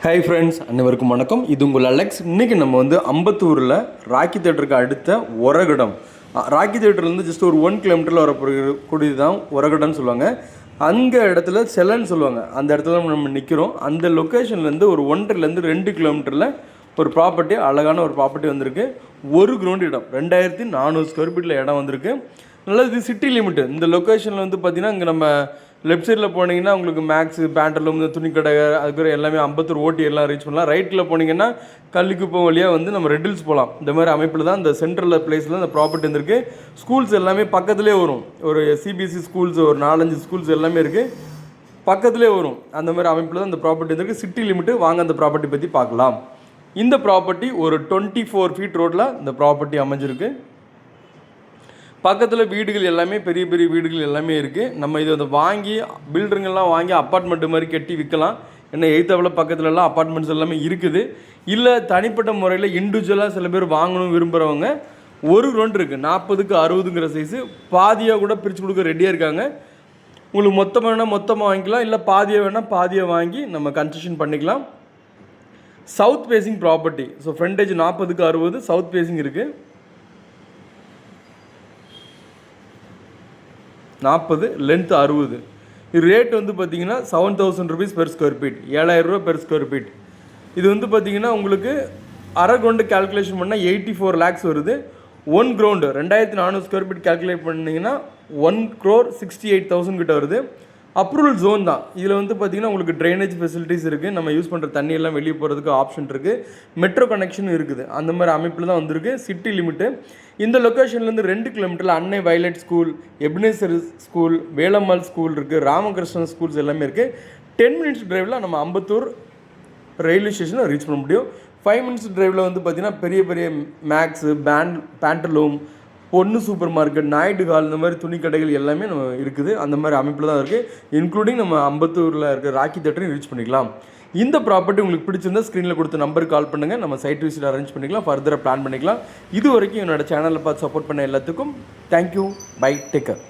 Hi friends, அனைவருக்கும் வணக்கம். இது உங்கள் அலெக்ஸ். இன்றைக்கி நம்ம வந்து அம்பத்தூரில் ராக்கி தேட்டருக்கு அடுத்த ஒரகடம். ராக்கி தேட்டர்லேருந்து ஜஸ்ட் ஒரு 1 கிலோமீட்டரில் வரக்கூடியது தான் ஒரகடம்னு சொல்லுவாங்க. அங்கே இடத்துல செலன்னு சொல்லுவாங்க. அந்த இடத்துல நம்ம நிற்கிறோம். அந்த லொக்கேஷன்லேருந்து ஒரு 1.5 2 கிலோமீட்டரில் ஒரு ப்ராப்பர்ட்டி, அழகான ஒரு ப்ராப்பர்ட்டி வந்திருக்கு. ஒரு கிரவுண்ட் இடம், 2400 ஸ்கொயர் ஃபீட்டில் இடம் வந்திருக்கு. நல்லது. இது சிட்டி லிமிட்டு. இந்த லொக்கேஷனில் வந்து பார்த்திங்கன்னா, இங்கே நம்ம லெஃப்ட் சைடில் போனீங்கன்னா உங்களுக்கு மேக்ஸு, பேண்டலூம், துணிக்கடை, அதுக்கப்புறம் எல்லாமே அம்பத்தூர் ஓட்டி எல்லாம் ரீச் பண்ணலாம். ரைட்டில் போனீங்கன்னா கள்ளிக்குப்பம் வழியாக வந்து நம்ம ரெட் ஹில்ஸ் போகலாம். இந்த மாதிரி அமைப்பில் தான் இந்த சென்ட்ரல் பிளேஸில் இந்த ப்ராப்பர்ட்டி வந்துருக்கு. ஸ்கூல்ஸ் எல்லாமே பக்கத்துலேயே வரும். ஒரு சிபிஎஸ்சி ஸ்கூல்ஸ் ஒரு 4-5 ஸ்கூல்ஸ் எல்லாமே இருக்குது, பக்கத்துலேயே வரும். அந்த மாதிரி அமைப்பில் தான் இந்த ப்ராப்பர்ட்டி வந்துருக்கு. City limit. வாங்க அந்த ப்ராப்பர்ட்டி பற்றி பார்க்கலாம். இந்த ப்ராப்பர்ட்டி ஒரு 24 ஃபீட் ரோட்டில் இந்த ப்ராப்பர்ட்டி அமைஞ்சிருக்கு. பக்கத்தில் வீடுகள் எல்லாமே பெரிய பெரிய வீடுகள் எல்லாமே இருக்குது. நம்ம இதை வந்து வாங்கி பில்டருங்கெல்லாம் வாங்கி அப்பார்ட்மெண்ட்டு மாதிரி கட்டி விற்கலாம். ஏன்னா எய்த்தாவில் பக்கத்துலலாம் அப்பார்ட்மெண்ட்ஸ் எல்லாமே இருக்குது. இல்லை தனிப்பட்ட முறையில் இண்டிவிஜுவலாக சில பேர் வாங்கணும் விரும்புகிறவங்க ஒரு கிரவுண்ட் இருக்குது, 40க்கு 60ங்கிற சைஸு. பாதியாக கூட பிரித்து கொடுக்க ரெடியாக இருக்காங்க. உங்களுக்கு மொத்தமாக வேணால் மொத்தமாக வாங்கிக்கலாம், இல்லை பாதியாக வேணால் பாதியாக வாங்கி நம்ம கன்ஸ்ட்ரக்ஷன் பண்ணிக்கலாம். South facing property. So frontage 40க்கு 60, சவுத் ஃபேஸிங் இருக்குது. 40, லென்த் 60. இது ரேட் வந்து பார்த்திங்கன்னா 7000 rupees பெர் ஸ்கொயர் ஃபீட், 7000 ரூபா பெர் ஸ்கொயர் ஃபீட். இது வந்து பார்த்திங்கன்னா உங்களுக்கு அரை கிரவுண்டு கேல்குலேஷன் பண்ணால் 84 lakhs வருது. 1 கிரவுண்டு 2400 ஸ்கொயர் ஃபீட் கேல்குலேட் பண்ணிங்கன்னா 1,68,000 கிட்ட வருது. அப்ரூவல் ஜோன் தான். இதில் வந்து பார்த்திங்கன்னா உங்களுக்கு ட்ரைனேஜ் ஃபெசிலிட்டிஸ் இருக்குது. நம்ம யூஸ் பண்ணுற தண்ணியெல்லாம் வெளியே போகிறதுக்கு ஆப்ஷன் இருக்குது. மெட்ரோ கனெக்ஷனும் இருக்குது. அந்த மாதிரி அமைப்பில் தான் வந்திருக்கு. City limit. இந்த லொக்கேஷன்லேருந்து 2 கிலோமீட்டரில் அன்னை violet school, Ebenezer school, Velammal school இருக்குது, ராமகிருஷ்ணன் ஸ்கூல்ஸ் எல்லாமே இருக்குது. 10 minutes டிரைவில் நம்ம அம்பத்தூர் ரயில்வே ஸ்டேஷனை ரீச் பண்ண முடியும். 5 minutes டிரைவில் வந்து பார்த்திங்கன்னா பெரிய பெரிய மேக்ஸு, பேண்டலூம், பொண்ணு சூப்பர் மார்க்கெட், நாயுடு ஹால், இந்த மாதிரி துணி கடைகள் எல்லாமே நம்ம இருக்குது. அந்த மாதிரி அமைப்பில் தான் இருக்குது. இன்க்ளூடிங் நம்ம அம்பத்தூரில் இருக்கிற ராக்கி தேட்டரையும் ரீச் பண்ணிக்கலாம். இந்த ப்ராப்பர்ட்டி உங்களுக்கு பிடிச்சிருந்தா ஸ்க்ரீனில் கொடுத்த நம்பருக்கு கால் பண்ணுங்கள். நம்ம சைட் விசிட் அரேஞ்ச் பண்ணிக்கலாம், ஃபர்தராக பிளான் பண்ணிக்கலாம். இது வரைக்கும் என்னோடய சேனலில் பார்த்து சப்போர்ட் பண்ண எல்லாத்துக்கும் தேங்க்யூ. By, take care.